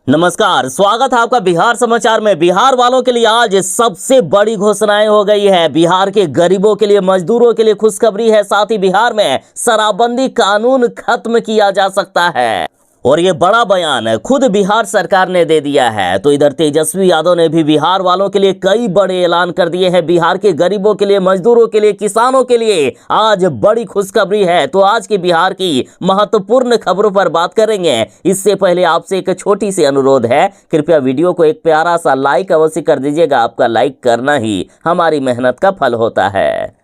नमस्कार, स्वागत है आपका बिहार समाचार में। बिहार वालों के लिए आज सबसे बड़ी घोषणाएं हो गई है। बिहार के गरीबों के लिए, मजदूरों के लिए खुशखबरी है। साथ ही बिहार में शराबबंदी कानून खत्म किया जा सकता है और ये बड़ा बयान खुद बिहार सरकार ने दे दिया है। तो इधर तेजस्वी यादव ने भी बिहार वालों के लिए कई बड़े ऐलान कर दिए हैं। बिहार के गरीबों के लिए, मजदूरों के लिए, किसानों के लिए आज बड़ी खुशखबरी है। तो आज की बिहार की महत्वपूर्ण खबरों पर बात करेंगे। इससे पहले आपसे एक छोटी सी अनुरोध है, कृपया वीडियो को एक प्यारा सा लाइक अवश्य कर दीजिएगा। आपका लाइक करना ही हमारी मेहनत का फल होता है।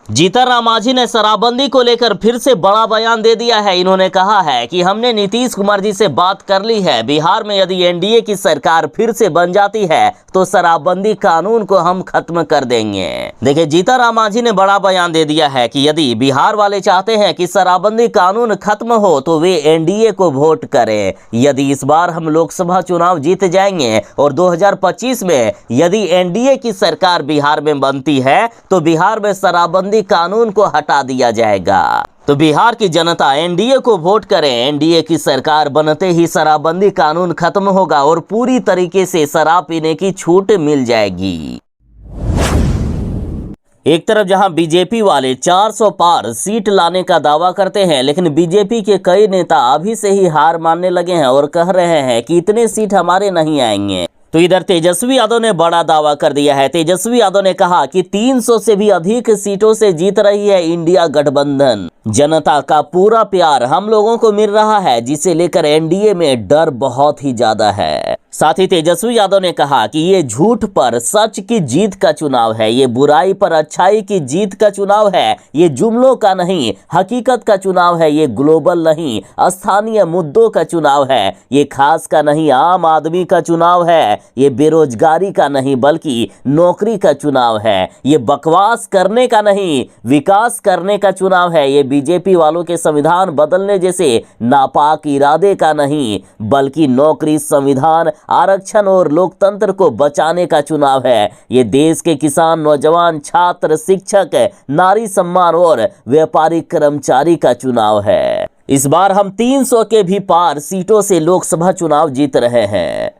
जीतन राम मांझी ने शराबबंदी को लेकर फिर से बड़ा बयान दे दिया है। इन्होंने कहा है कि हमने नीतीश कुमार जी से बात कर ली है। बिहार में यदि एनडीए की सरकार फिर से बन जाती है तो शराबबंदी कानून को हम खत्म कर देंगे। देखिए, जीतन राम मांझी ने बड़ा बयान दे दिया है कि यदि बिहार वाले चाहते हैं कि शराबबंदी कानून खत्म हो तो वे एनडीए को वोट करें। यदि इस बार हम लोकसभा चुनाव जीत जाएंगे और 2025 में यदि एनडीए की सरकार बिहार में बनती है तो बिहार में शराबबंदी कानून को हटा दिया जाएगा। तो बिहार की जनता एनडीए को वोट करें। एनडीए की सरकार बनते ही शराबबंदी कानून खत्म होगा और पूरी तरीके से शराब पीने की छूट मिल जाएगी। एक तरफ जहां बीजेपी वाले 400 पार सीट लाने का दावा करते हैं, लेकिन बीजेपी के कई नेता अभी से ही हार मानने लगे हैं और कह रहे हैं कि इतने सीट हमारे नहीं आएंगे। तो इधर तेजस्वी यादव ने बड़ा दावा कर दिया है। तेजस्वी यादव ने कहा कि 300 से भी अधिक सीटों से जीत रही है इंडिया गठबंधन। जनता का पूरा प्यार हम लोगों को मिल रहा है, जिसे लेकर एनडीए में डर बहुत ही ज्यादा है। साथ ही तेजस्वी यादव ने कहा कि ये झूठ पर सच की जीत का चुनाव है, ये बुराई पर अच्छाई की जीत का चुनाव है, ये जुमलों का नहीं हकीकत का चुनाव है, ये ग्लोबल नहीं स्थानीय मुद्दों का चुनाव है, ये खास का नहीं आम आदमी का चुनाव है, ये बेरोजगारी का नहीं बल्कि नौकरी का चुनाव है, ये बकवास करने का नहीं विकास करने का चुनाव है, ये बीजेपी वालों के संविधान बदलने जैसे नापाक इरादे का नहीं बल्कि नौकरी, संविधान, आरक्षण और लोकतंत्र को बचाने का चुनाव है। ये देश के किसान, नौजवान, छात्र, शिक्षक, नारी सम्मान और व्यापारी कर्मचारी का चुनाव है। इस बार हम 300 के भी पार सीटों से लोकसभा चुनाव जीत रहे हैं।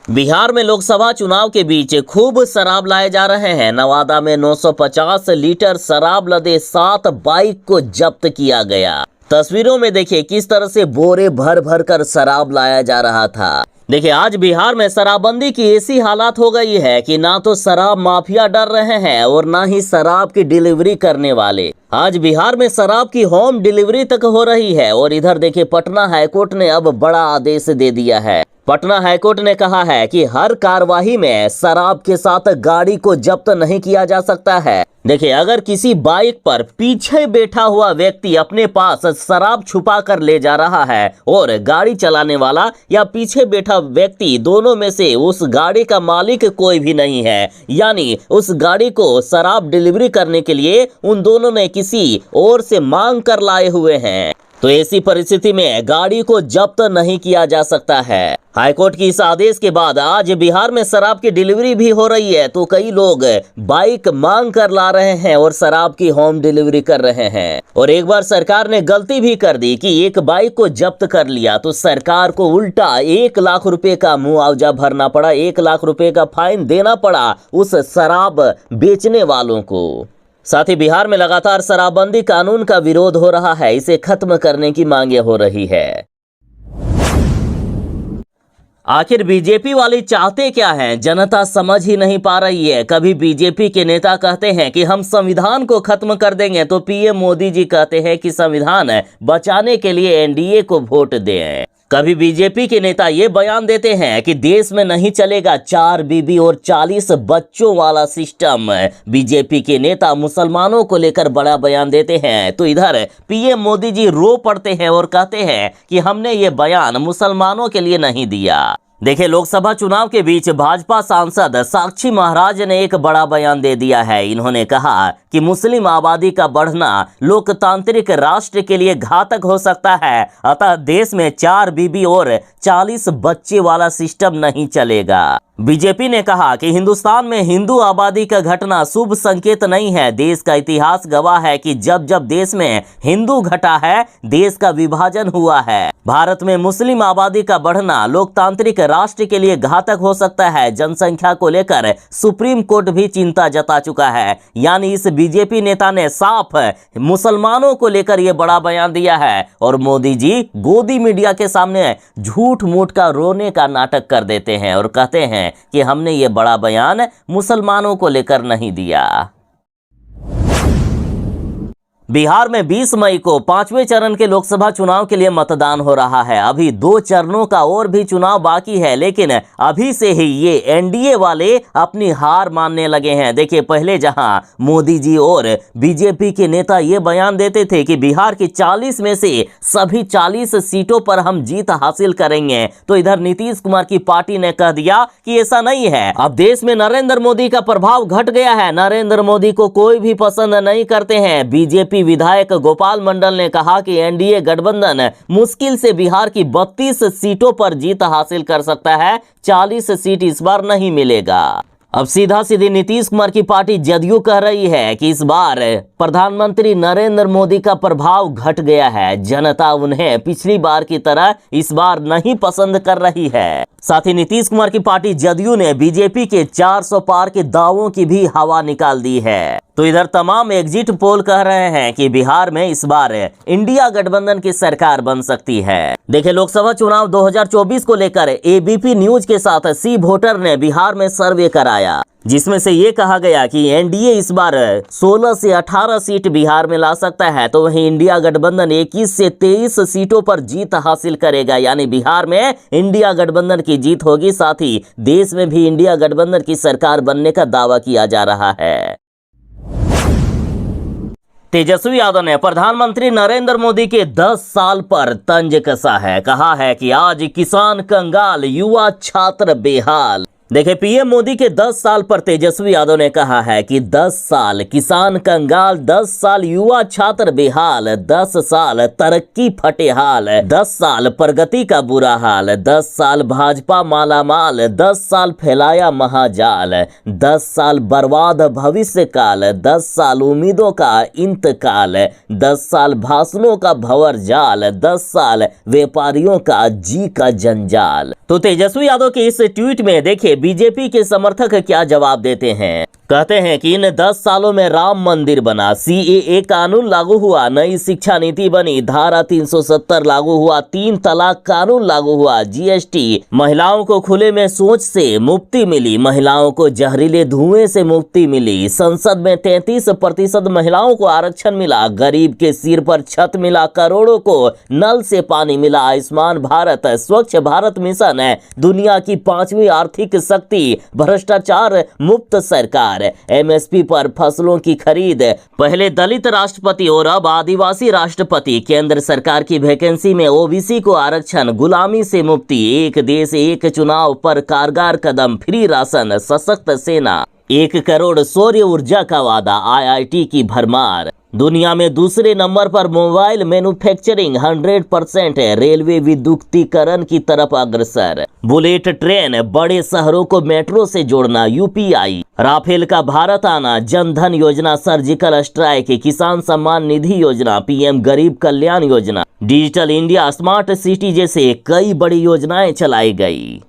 बिहार में लोकसभा चुनाव के बीच खूब शराब लाए जा रहे हैं। नवादा में 950 लीटर शराब लदे 7 बाइक को जब्त किया गया। तस्वीरों में देखिए किस तरह से बोरे भर भर कर शराब लाया जा रहा था। देखिए, आज बिहार में शराबबंदी की ऐसी हालात हो गई है कि ना तो शराब माफिया डर रहे हैं और ना ही शराब की डिलीवरी करने वाले। आज बिहार में शराब की होम डिलीवरी तक हो रही है। और इधर देखिए, पटना हाईकोर्ट ने अब बड़ा आदेश दे दिया है। पटना हाईकोर्ट ने कहा है कि हर कार्यवाही में शराब के साथ गाड़ी को जब्त नहीं किया जा सकता है। देखिए, अगर किसी बाइक पर पीछे बैठा हुआ व्यक्ति अपने पास शराब छुपा कर ले जा रहा है और गाड़ी चलाने वाला या पीछे बैठा व्यक्ति दोनों में से उस गाड़ी का मालिक कोई भी नहीं है, यानी उस गाड़ी को शराब डिलीवरी करने के लिए उन दोनों ने किसी और से मांग कर लाए हुए हैं, तो ऐसी परिस्थिति में गाड़ी को जब्त नहीं किया जा सकता है। हाईकोर्ट की इस आदेश के बाद आज बिहार में शराब की डिलीवरी भी हो रही है। तो कई लोग बाइक मांग कर ला रहे हैं और शराब की होम डिलीवरी कर रहे हैं। और एक बार सरकार ने गलती भी कर दी कि एक बाइक को जब्त कर लिया तो सरकार को उल्टा 1 लाख रुपए का मुआवजा भरना पड़ा, 1 लाख रुपए का फाइन देना पड़ा उस शराब बेचने वालों को। साथ ही बिहार में लगातार शराबबंदी कानून का विरोध हो रहा है, इसे खत्म करने की मांगे हो रही है। आखिर बीजेपी वाले चाहते क्या हैं, जनता समझ ही नहीं पा रही है। कभी बीजेपी के नेता कहते हैं कि हम संविधान को खत्म कर देंगे तो पीएम मोदी जी कहते हैं कि संविधान बचाने के लिए एनडीए को वोट दें। कभी बीजेपी के नेता ये बयान देते हैं कि देश में नहीं चलेगा 4 बीबी और 40 बच्चों वाला सिस्टम। बीजेपी के नेता मुसलमानों को लेकर बड़ा बयान देते हैं तो इधर पीएम मोदी जी रो पड़ते हैं और कहते हैं कि हमने ये बयान मुसलमानों के लिए नहीं दिया। देखिए, लोकसभा चुनाव के बीच भाजपा सांसद साक्षी महाराज ने एक बड़ा बयान दे दिया है। इन्होंने कहा कि मुस्लिम आबादी का बढ़ना लोकतांत्रिक राष्ट्र के लिए घातक हो सकता है, अतः देश में 4 बीबी और 40 बच्चे वाला सिस्टम नहीं चलेगा। बीजेपी ने कहा कि हिंदुस्तान में हिंदू आबादी का घटना शुभ संकेत नहीं है। देश का इतिहास गवाह है कि जब जब देश में हिंदू घटा है, देश का विभाजन हुआ है। भारत में मुस्लिम आबादी का बढ़ना लोकतांत्रिक राष्ट्र के लिए घातक हो सकता है। जनसंख्या को लेकर सुप्रीम कोर्ट भी चिंता जता चुका है। यानी इस बीजेपी नेता ने साफ मुसलमानों को लेकर यह बड़ा बयान दिया है और मोदी जी गोदी मीडिया के सामने झूठ मूठ का रोने का नाटक कर देते हैं और कहते हैं कि हमने ये बड़ा बयान मुसलमानों को लेकर नहीं दिया। बिहार में 20 मई को 5वें चरण के लोकसभा चुनाव के लिए मतदान हो रहा है। अभी 2 चरणों का और भी चुनाव बाकी है, लेकिन अभी से ही ये एनडीए वाले अपनी हार मानने लगे हैं। देखिए, पहले जहां मोदी जी और बीजेपी के नेता ये बयान देते थे कि बिहार की 40 में से सभी 40 सीटों पर हम जीत हासिल करेंगे, तो इधर नीतीश कुमार की पार्टी ने कह दिया कि ऐसा नहीं है। अब देश में नरेंद्र मोदी का प्रभाव घट गया है। नरेंद्र मोदी को कोई भी पसंद नहीं करते हैं। बीजेपी विधायक गोपाल मंडल ने कहा कि एनडीए गठबंधन मुश्किल से बिहार की 32 सीटों पर जीत हासिल कर सकता है, 40 सीट इस बार नहीं मिलेगा। अब सीधा सीधी नीतीश कुमार की पार्टी जदयू कह रही है कि इस बार प्रधानमंत्री नरेंद्र मोदी का प्रभाव घट गया है। जनता उन्हें पिछली बार की तरह इस बार नहीं पसंद कर रही है। साथ ही नीतीश कुमार की पार्टी जदयू ने बीजेपी के 400 पार के दावों की भी हवा निकाल दी है। तो इधर तमाम एग्जिट पोल कह रहे हैं कि बिहार में इस बार इंडिया गठबंधन की सरकार बन सकती है। देखिए, लोकसभा चुनाव 2024 को लेकर एबीपी न्यूज के साथ सी वोटर ने बिहार में सर्वे कराया, जिसमें से ये कहा गया कि एनडीए इस बार 16 से 18 सीट बिहार में ला सकता है, तो वहीं इंडिया गठबंधन 21 से 23 सीटों पर जीत हासिल करेगा। यानी बिहार में इंडिया गठबंधन की जीत होगी। साथ ही देश में भी इंडिया गठबंधन की सरकार बनने का दावा किया जा रहा है। तेजस्वी यादव ने प्रधानमंत्री नरेंद्र मोदी के 10 साल पर तंज कसा है। कहा है कि आज किसान कंगाल, युवा छात्र बेहाल। देखिए, पीएम मोदी के 10 साल पर तेजस्वी यादव ने कहा है कि 10 साल किसान कंगाल, 10 साल युवा छात्र बेहाल, 10 साल तरक्की फटेहाल, 10 साल प्रगति का बुरा हाल, 10 साल भाजपा मालामाल, 10 साल फैलाया महाजाल, 10 साल बर्बाद भविष्य काल, 10 साल उम्मीदों का इंतकाल, 10 साल भाषणों का भंवर जाल, 10 साल व्यापारियों का जी का जंजाल। तो तेजस्वी यादव के इस ट्वीट में देखिए बीजेपी के समर्थक क्या जवाब देते हैं। कहते हैं कि इन 10 सालों में राम मंदिर बना, सीएए कानून लागू हुआ, नई शिक्षा नीति बनी, धारा 370 लागू हुआ, 3 तलाक कानून लागू हुआ, जीएसटी, महिलाओं को खुले में शौच से मुक्ति मिली, महिलाओं को जहरीले धुएं से मुक्ति मिली, संसद में 33% महिलाओं को आरक्षण मिला, गरीब के सिर पर छत मिला, करोड़ों को नल से पानी मिला, आयुष्मान भारत, स्वच्छ भारत मिशन, दुनिया की 5वीं आर्थिक शक्ति, भ्रष्टाचार मुक्त सरकार, एमएसपी पर फसलों की खरीद, पहले दलित राष्ट्रपति और अब आदिवासी राष्ट्रपति, केंद्र सरकार की वैकेंसी में ओबीसी को आरक्षण, गुलामी से मुक्ति, एक देश एक चुनाव पर कारगर कदम, फ्री राशन, सशक्त सेना, 1 करोड़ सौर ऊर्जा का वादा, आईआईटी की भरमार, दुनिया में दूसरे नंबर पर मोबाइल मैन्युफैक्चरिंग 100%, रेलवे विद्युतीकरण की तरफ अग्रसर, बुलेट ट्रेन, बड़े शहरों को मेट्रो से जोड़ना, यूपीआई, राफेल का भारत आना, जनधन योजना, सर्जिकल स्ट्राइक, किसान सम्मान निधि योजना, पीएम गरीब Kalyan Yojana, digital India, smart city जैसे कई बड़ी योजनाएं चलाई गई।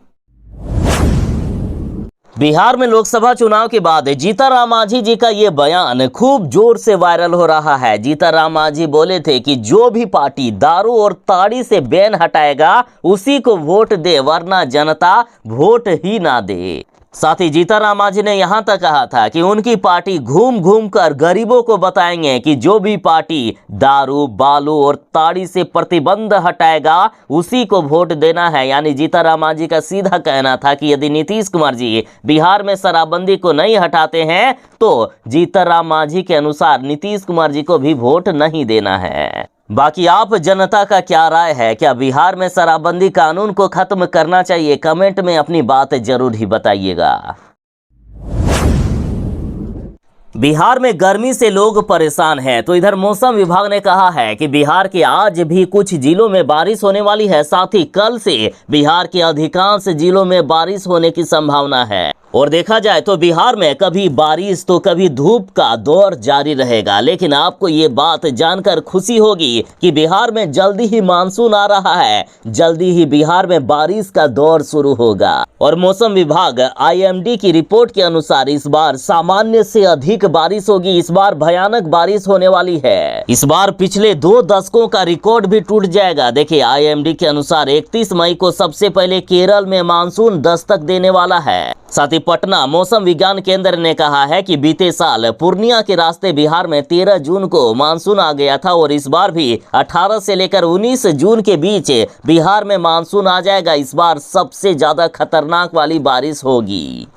बिहार में लोकसभा चुनाव के बाद जीतनराम मांझी जी का ये बयान खूब जोर से वायरल हो रहा है। जीतनराम मांझी बोले थे कि जो भी पार्टी दारू और ताड़ी से बैन हटाएगा उसी को वोट दे, वरना जनता वोट ही ना दे। साथ ही जीतनराम मांझी ने यहां तक कहा था कि उनकी पार्टी घूम घूम कर गरीबों को बताएंगे कि जो भी पार्टी दारू, बालू और ताड़ी से प्रतिबंध हटाएगा उसी को वोट देना है। यानी जीतनराम मांझी का सीधा कहना था कि यदि नीतीश कुमार जी बिहार में शराबबंदी को नहीं हटाते हैं तो जीतनराम मांझी के अनुसार नीतीश कुमार जी को भी वोट नहीं देना है। बाकी आप जनता का क्या राय है? क्या बिहार में शराबबंदी कानून को खत्म करना चाहिए? कमेंट में अपनी बात जरूर ही बताइएगा। बिहार में गर्मी से लोग परेशान हैं, तो इधर मौसम विभाग ने कहा है कि बिहार के आज भी कुछ जिलों में बारिश होने वाली है। साथ ही कल से बिहार के अधिकांश जिलों में बारिश होने की संभावना है। और देखा जाए तो बिहार में कभी बारिश तो कभी धूप का दौर जारी रहेगा। लेकिन आपको ये बात जानकर खुशी होगी कि बिहार में जल्दी ही मानसून आ रहा है, जल्दी ही बिहार में बारिश का दौर शुरू होगा। और मौसम विभाग IMD की रिपोर्ट के अनुसार इस बार सामान्य से अधिक बारिश होगी। इस बार भयानक बारिश होने वाली है। इस बार पिछले 2 दशकों का रिकॉर्ड भी टूट जाएगा। देखिए, IMD के अनुसार 31 मई को सबसे पहले केरल में मानसून दस्तक देने वाला है। साथ ही पटना मौसम विज्ञान केंद्र ने कहा है कि बीते साल पूर्णिया के रास्ते बिहार में 13 जून को मानसून आ गया था और इस बार भी 18 से लेकर 19 जून के बीच बिहार में मानसून आ जाएगा। इस बार सबसे ज्यादा खतरनाक वाली बारिश होगी।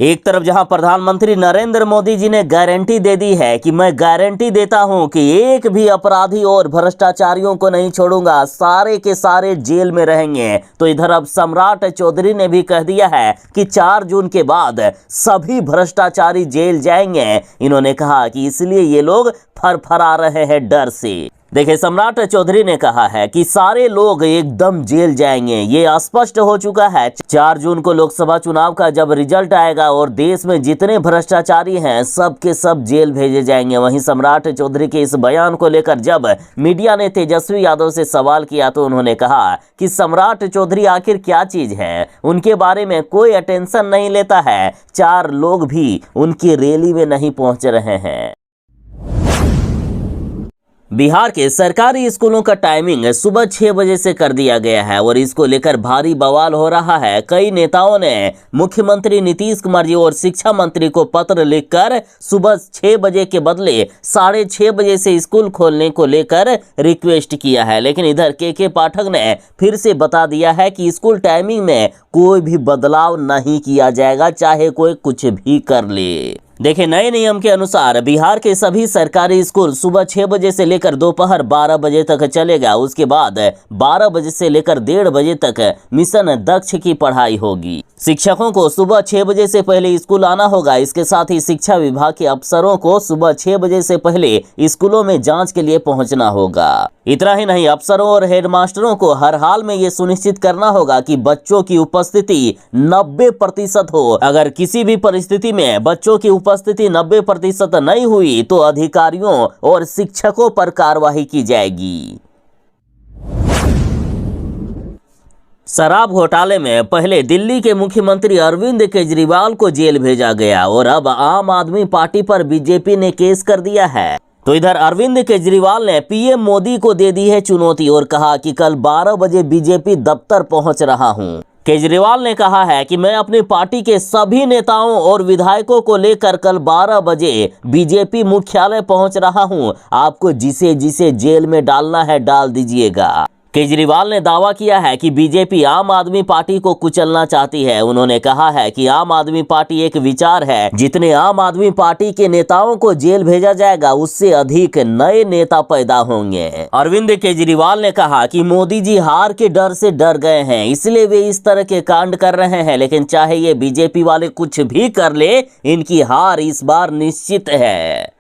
एक तरफ जहां प्रधानमंत्री नरेंद्र मोदी जी ने गारंटी दे दी है कि मैं गारंटी देता हूं कि एक भी अपराधी और भ्रष्टाचारियों को नहीं छोड़ूंगा, सारे के सारे जेल में रहेंगे, तो इधर अब सम्राट चौधरी ने भी कह दिया है कि 4 जून के बाद सभी भ्रष्टाचारी जेल जाएंगे। इन्होंने कहा कि इसलिए ये लोग फरफरा रहे हैं डर से। देखिए, सम्राट चौधरी ने कहा है कि सारे लोग एकदम जेल जाएंगे, ये स्पष्ट हो चुका है। 4 जून को लोकसभा चुनाव का जब रिजल्ट आएगा और देश में जितने भ्रष्टाचारी हैं सब के सब जेल भेजे जाएंगे। वहीं सम्राट चौधरी के इस बयान को लेकर जब मीडिया ने तेजस्वी यादव से सवाल किया तो उन्होंने कहा कि सम्राट चौधरी आखिर क्या चीज है, उनके बारे में कोई अटेंशन नहीं लेता है। 4 लोग भी उनकी रैली में नहीं पहुंच रहे हैं। बिहार के सरकारी स्कूलों का टाइमिंग सुबह 6 बजे से कर दिया गया है और इसको लेकर भारी बवाल हो रहा है। कई नेताओं ने मुख्यमंत्री नीतीश कुमार जी और शिक्षा मंत्री को पत्र लिखकर सुबह 6 बजे के बदले 6:30 बजे से स्कूल खोलने को लेकर रिक्वेस्ट किया है। लेकिन इधर के पाठक ने फिर से बता दिया है कि स्कूल टाइमिंग में कोई भी बदलाव नहीं किया जाएगा, चाहे कोई कुछ भी कर ले। देखिए, नए नियम के अनुसार बिहार के सभी सरकारी स्कूल सुबह 6 बजे से लेकर दोपहर 12 बजे तक चलेगा। उसके बाद 12 बजे से लेकर 1:30 बजे तक मिशन दक्ष की पढ़ाई होगी। शिक्षकों को सुबह 6 बजे से पहले स्कूल आना होगा। इसके साथ ही शिक्षा विभाग के अफसरों को सुबह 6 बजे से पहले स्कूलों में जांच के लिए पहुंचना होगा। इतना ही नहीं, अफसरों और हेडमास्टरों को हर हाल में ये सुनिश्चित करना होगा कि बच्चों की उपस्थिति 90% हो। अगर किसी भी परिस्थिति में बच्चों की उपस्थिति 90% नहीं हुई तो अधिकारियों और शिक्षकों पर कार्रवाई की जाएगी। शराब घोटाले में पहले दिल्ली के मुख्यमंत्री अरविंद केजरीवाल को जेल भेजा गया और अब आम आदमी पार्टी पर बीजेपी ने केस कर दिया है। तो इधर अरविंद केजरीवाल ने पीएम मोदी को दे दी है चुनौती और कहा कि कल 12 बजे बीजेपी दफ्तर पहुंच रहा हूं। केजरीवाल ने कहा है कि मैं अपनी पार्टी के सभी नेताओं और विधायकों को लेकर कल 12 बजे बीजेपी मुख्यालय पहुंच रहा हूं। आपको जिसे जिसे जेल में डालना है डाल दीजिएगा। केजरीवाल ने दावा किया है कि बीजेपी आम आदमी पार्टी को कुचलना चाहती है। उन्होंने कहा है कि आम आदमी पार्टी एक विचार है, जितने आम आदमी पार्टी के नेताओं को जेल भेजा जाएगा उससे अधिक नए नेता पैदा होंगे। अरविंद केजरीवाल ने कहा कि मोदी जी हार के डर से डर गए हैं, इसलिए वे इस तरह के कांड कर रहे हैं। लेकिन चाहे ये बीजेपी वाले कुछ भी कर ले, इनकी हार इस बार निश्चित है।